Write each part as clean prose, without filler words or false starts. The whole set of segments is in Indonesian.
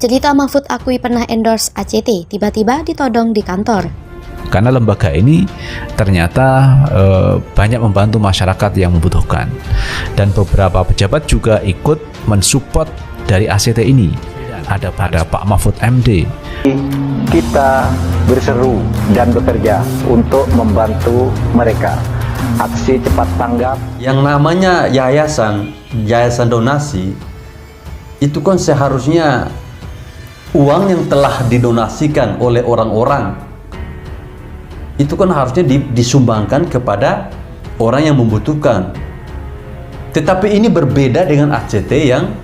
Cerita Mahfud akui pernah endorse ACT, tiba-tiba ditodong di kantor. Karena lembaga ini ternyata banyak membantu masyarakat yang membutuhkan. Dan beberapa pejabat juga ikut mensupport dari ACT ini. Ada pada Pak Mahfud MD. Kita berseru dan bekerja untuk membantu mereka. Aksi cepat tanggap. Yang namanya yayasan donasi, itu kan seharusnya uang yang telah didonasikan oleh orang-orang itu kan harusnya disumbangkan kepada orang yang membutuhkan. Tetapi ini berbeda dengan ACT yang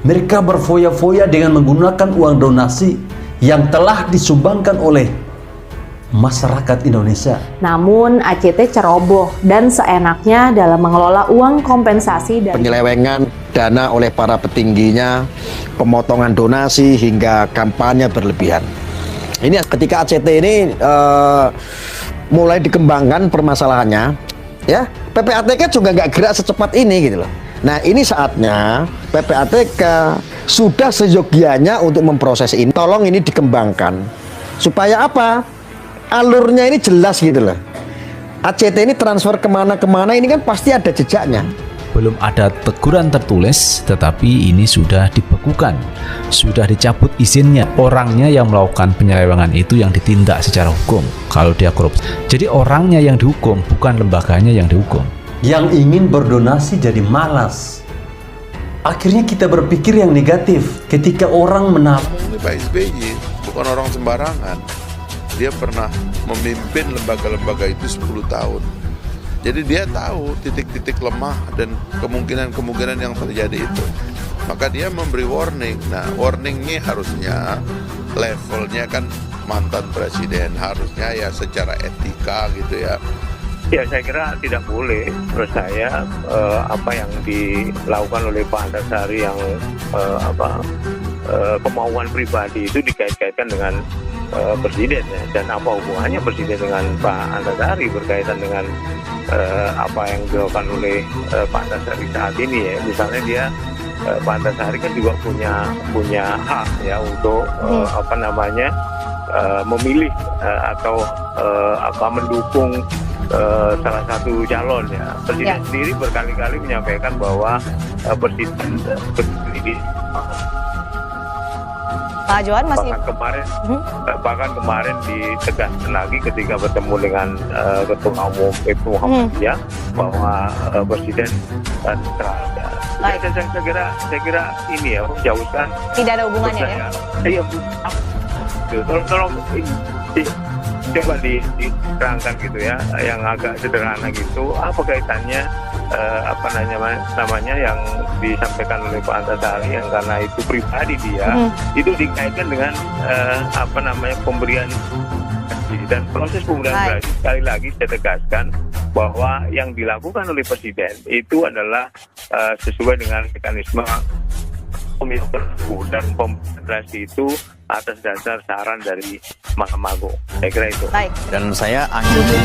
mereka berfoya-foya dengan menggunakan uang donasi yang telah disumbangkan oleh masyarakat Indonesia. Namun ACT ceroboh dan seenaknya dalam mengelola uang kompensasi dan Penyelewengan dana oleh para petingginya, pemotongan donasi hingga kampanye berlebihan. Ini ketika ACT ini mulai dikembangkan permasalahannya, ya PPATK juga nggak gerak secepat ini gitu loh. Nah ini saatnya PPATK sudah seyogianya untuk memproses ini. Tolong ini dikembangkan supaya apa? Alurnya ini jelas gitu loh. ACT ini transfer kemana-kemana ini kan pasti ada jejaknya. Belum ada teguran tertulis, tetapi ini sudah dibekukan, sudah dicabut izinnya. Orangnya yang melakukan penyelewengan itu yang ditindak secara hukum kalau dia korupsi. Jadi orangnya yang dihukum, bukan lembaganya yang dihukum. Yang ingin berdonasi jadi malas. Akhirnya kita berpikir yang negatif ketika orang menabung. Ini Pak SBY bukan orang sembarangan. Dia pernah memimpin lembaga-lembaga itu 10 tahun. Jadi dia tahu titik-titik lemah dan kemungkinan-kemungkinan yang terjadi itu. Maka dia memberi warning. Nah, warning ini harusnya levelnya kan mantan presiden. Harusnya ya secara etika gitu ya. Ya saya kira tidak boleh menurut saya apa yang dilakukan oleh Pak Antasari yang kemauan pribadi itu dikait-kaitkan dengan presiden ya. Dan apa hubungannya presiden dengan Pak Antasari berkaitan dengan apa yang dilakukan oleh Pak Antasari saat ini ya. Misalnya dia Pak Antasari kan juga punya hak ya untuk memilih atau mendukung salah satu calon ya. Presiden sendiri berkali-kali menyampaikan bahwa presiden ini Pak Johan masih bahkan kemarin ditegaskan lagi ketika bertemu dengan Ketua Umum PP Muhammadiyah bahwa presiden netral. Saya kira ini ya menjauhkan. tidak ada hubungannya ya. Iya, tolong coba diterangkan gitu ya, yang agak sederhana gitu. Apa kaitannya yang disampaikan oleh Pak Antasari yang karena itu pribadi dia itu dikaitkan dengan pemberian dan proses pemberian gerasi. Sekali lagi saya tegaskan bahwa yang dilakukan oleh presiden itu adalah sesuai dengan mekanisme pemilu dan pemberian itu atas dasar saran dari Mahkamah Agung. Saya kira itu. Baik. Dan saya akhirnya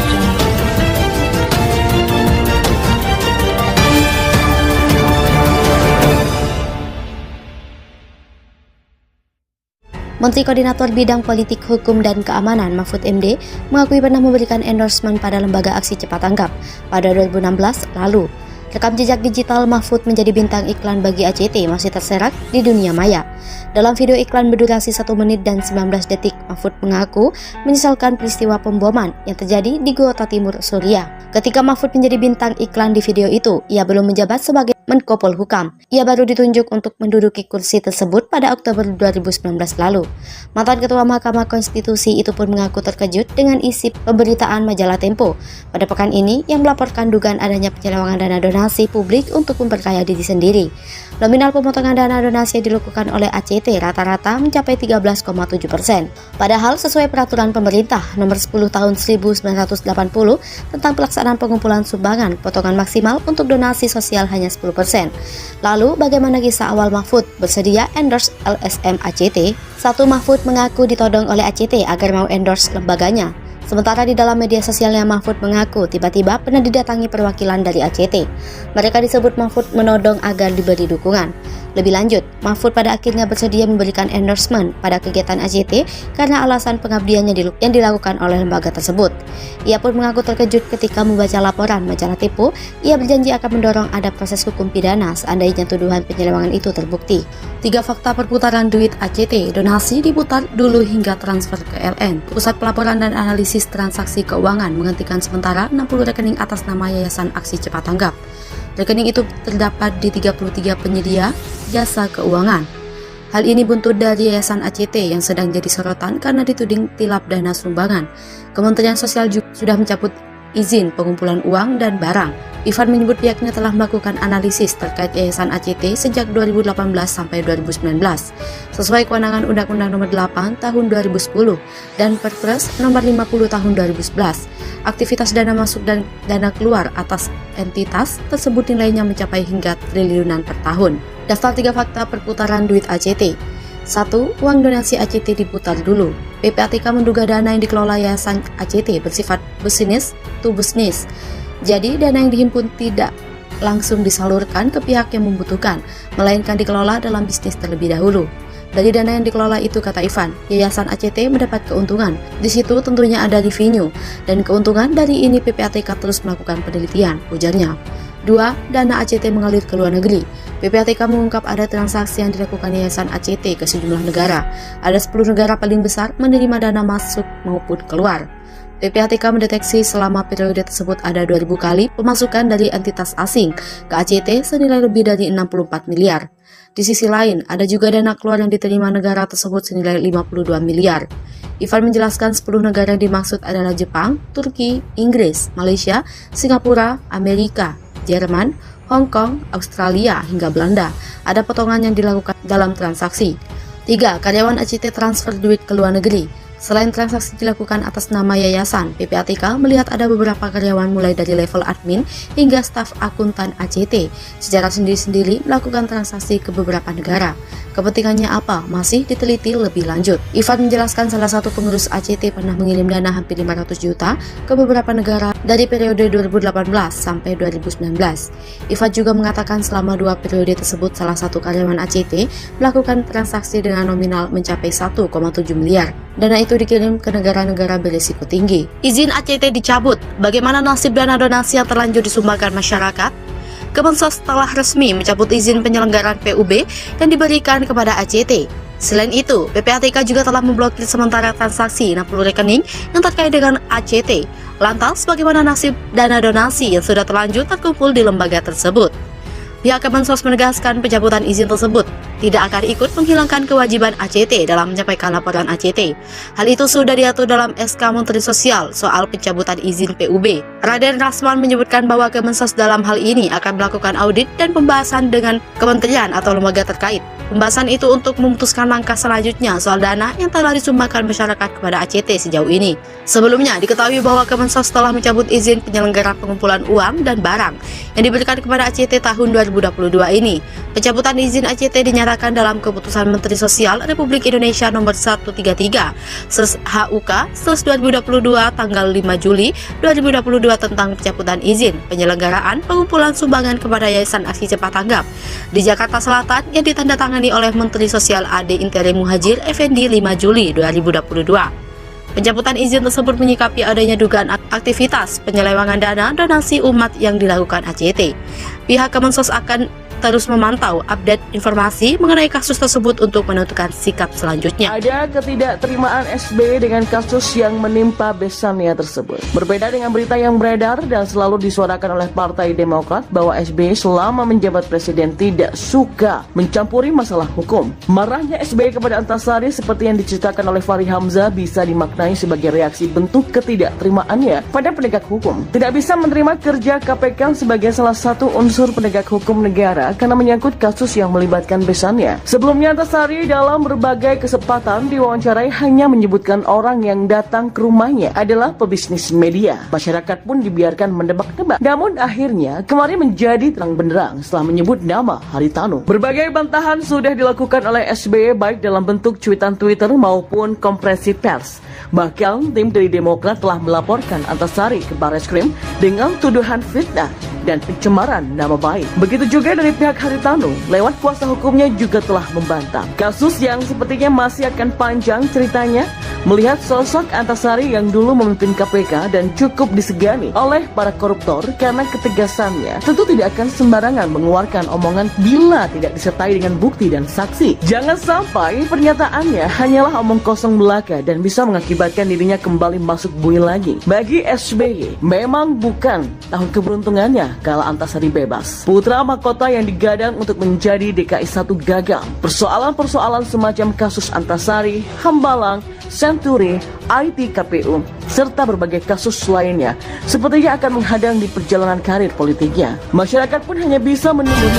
Menteri Koordinator Bidang Politik, Hukum, dan Keamanan Mahfud MD mengakui pernah memberikan endorsement pada lembaga aksi cepat tanggap pada 2016 lalu. Rekam jejak digital Mahfud menjadi bintang iklan bagi ACT masih terserak di dunia maya. Dalam video iklan berdurasi 1 menit dan 19 detik, Mahfud mengaku menyesalkan peristiwa pemboman yang terjadi di Kota Timur Suriah. Ketika Mahfud menjadi bintang iklan di video itu, ia belum menjabat sebagai Menko Polhukam. Ia baru ditunjuk untuk menduduki kursi tersebut pada Oktober 2019 lalu. Mantan Ketua Mahkamah Konstitusi itu pun mengaku terkejut dengan isi pemberitaan majalah Tempo pada pekan ini yang melaporkan dugaan adanya penyelewengan dana donasi publik untuk memperkaya diri sendiri. Nominal pemotongan dana donasi yang dilakukan oleh ACT rata-rata mencapai 13,7%. Padahal sesuai peraturan pemerintah nomor 10 tahun 1980 tentang pelaksanaan pengumpulan sumbangan, potongan maksimal untuk donasi sosial hanya 10%. Lalu bagaimana kisah awal Mahfud bersedia endorse LSM ACT? Satu, Mahfud mengaku ditodong oleh ACT agar mau endorse lembaganya. Sementara di dalam media sosialnya Mahfud mengaku tiba-tiba pernah didatangi perwakilan dari ACT. Mereka disebut Mahfud menodong agar diberi dukungan. Lebih lanjut, Mahfud pada akhirnya bersedia memberikan endorsement pada kegiatan AJT karena alasan pengabdiannya yang dilakukan oleh lembaga tersebut. Ia pun mengaku terkejut ketika membaca laporan majalah Tempo. Ia berjanji akan mendorong ada proses hukum pidana seandainya tuduhan penyelewengan itu terbukti. 3 fakta perputaran duit AJT. Donasi diputar dulu hingga transfer ke LN. Pusat Pelaporan dan Analisis Transaksi Keuangan menghentikan sementara 60 rekening atas nama Yayasan Aksi Cepat Tanggap. Rekening itu terdapat di 33 penyedia jasa keuangan. Hal ini buntut dari Yayasan AJT yang sedang jadi sorotan karena dituding tilap dana sumbangan. Kementerian Sosial juga sudah mencabut izin pengumpulan uang dan barang. Ivan menyebut pihaknya telah melakukan analisis terkait Yayasan AJT sejak 2018 sampai 2019 sesuai kewenangan Undang-Undang Nomor 8 Tahun 2010 dan Perpres Nomor 50 Tahun 2011. Aktivitas dana masuk dan dana keluar atas entitas tersebut nilainya mencapai hingga triliunan per tahun. Daftar 3 fakta perputaran duit AJT. 1. Uang donasi AJT diputar dulu. PPATK menduga dana yang dikelola Yayasan AJT bersifat business to business. Jadi dana yang dihimpun tidak langsung disalurkan ke pihak yang membutuhkan, melainkan dikelola dalam bisnis terlebih dahulu. Dari dana yang dikelola itu, kata Ivan, Yayasan AJT mendapat keuntungan. Di situ tentunya ada revenue, dan keuntungan dari ini PPATK terus melakukan penelitian, ujarnya. 2. Dana AJT mengalir ke luar negeri. PPATK mengungkap ada transaksi yang dilakukan Yayasan AJT ke sejumlah negara. Ada 10 negara paling besar menerima dana masuk maupun keluar. PPATK mendeteksi selama periode tersebut ada 2000 kali pemasukan dari entitas asing ke AJT senilai lebih dari 64 miliar. Di sisi lain, ada juga dana keluar yang diterima negara tersebut senilai 52 miliar. Ivan menjelaskan 10 negara yang dimaksud adalah Jepang, Turki, Inggris, Malaysia, Singapura, Amerika, Jerman, Hong Kong, Australia, hingga Belanda. Ada potongan yang dilakukan dalam transaksi. 3. Karyawan AJT transfer duit ke luar negeri. Selain transaksi dilakukan atas nama yayasan, PPATK melihat ada beberapa karyawan mulai dari level admin hingga staf akuntan AJT secara sendiri-sendiri melakukan transaksi ke beberapa negara. Kepentingannya apa? Masih diteliti lebih lanjut. Ivan menjelaskan salah satu pengurus AJT pernah mengirim dana hampir 500 juta ke beberapa negara dari periode 2018 sampai 2019. Ivan juga mengatakan selama 2 periode tersebut salah satu karyawan AJT melakukan transaksi dengan nominal mencapai 1,7 miliar. Dana itu dikirim ke negara-negara berisiko tinggi. Izin AJT dicabut. Bagaimana nasib dana donasi yang terlanjur disumbangkan masyarakat? Kemensos telah resmi mencabut izin penyelenggaraan PUB yang diberikan kepada AJT. Selain itu, PPATK juga telah memblokir sementara transaksi 60 rekening yang terkait dengan AJT. Lantas, bagaimana nasib dana donasi yang sudah terlanjur terkumpul di lembaga tersebut? Pihak Kemensos menegaskan pencabutan izin tersebut tidak akan ikut menghilangkan kewajiban AJT dalam menyampaikan laporan AJT. Hal itu sudah diatur dalam SK Menteri Sosial soal pencabutan izin PUB. Raden Rasman menyebutkan bahwa Kemensos dalam hal ini akan melakukan audit dan pembahasan dengan kementerian atau lembaga terkait. Pembahasan itu untuk memutuskan langkah selanjutnya soal dana yang telah disumbangkan masyarakat kepada AJT sejauh ini. Sebelumnya, diketahui bahwa Kemensos telah mencabut izin penyelenggaraan pengumpulan uang dan barang yang diberikan kepada AJT tahun 2022 ini. Pencabutan izin AJT dinyatakan dalam Keputusan Menteri Sosial Republik Indonesia Nomor 133 HUK 2022 tanggal 5 Juli 2022 tentang pencabutan izin penyelenggaraan pengumpulan sumbangan kepada Yayasan Aksi Cepat Tanggap di Jakarta Selatan yang ditandatangani oleh Menteri Sosial AD Interim Muhajir Effendi 5 Juli 2022. Pencabutan izin tersebut menyikapi adanya dugaan aktivitas penyelewengan dana donasi umat yang dilakukan AJT. Pihak Kemensos akan terus memantau update informasi mengenai kasus tersebut untuk menentukan sikap selanjutnya. Ada ketidakterimaan SBY dengan kasus yang menimpa besannya tersebut. Berbeda dengan berita yang beredar dan selalu disuarakan oleh Partai Demokrat bahwa SBY selama menjabat presiden tidak suka mencampuri masalah hukum. Marahnya SBY kepada Antasari seperti yang diceritakan oleh Fahri Hamzah bisa dimaknai sebagai reaksi bentuk ketidakterimaannya pada penegak hukum. Tidak bisa menerima kerja KPK sebagai salah satu unsur penegak hukum negara karena menyangkut kasus yang melibatkan besannya. Sebelumnya Antasari dalam berbagai kesempatan diwawancarai hanya menyebutkan orang yang datang ke rumahnya adalah pebisnis media. Masyarakat pun dibiarkan mendebak-debak. Namun akhirnya kemarin menjadi terang benderang setelah menyebut nama Haritanu. Berbagai bantahan sudah dilakukan oleh SBY baik dalam bentuk cuitan Twitter maupun konferensi pers. Bahkan tim dari Demokrat telah melaporkan Antasari ke Barreskrim dengan tuduhan fitnah dan pencemaran nama baik. Begitu juga dari pihak Haritanu lewat kuasa hukumnya juga telah membantah. Kasus yang sepertinya masih akan panjang ceritanya, melihat sosok Antasari yang dulu memimpin KPK dan cukup disegani oleh para koruptor karena ketegasannya tentu tidak akan sembarangan mengeluarkan omongan bila tidak disertai dengan bukti dan saksi. Jangan sampai pernyataannya hanyalah omong kosong belaka dan bisa mengakibatkan dirinya kembali masuk bui lagi. Bagi SBY, memang bukan tahun keberuntungannya kala Antasari bebas. Putra mahkota yang digadang untuk menjadi DKI 1 gagal. Persoalan-persoalan semacam kasus Antasari, Hambalang, Senturi, IT KPU, serta berbagai kasus lainnya sepertinya akan menghadang di perjalanan karir politiknya. Masyarakat pun hanya bisa menunggu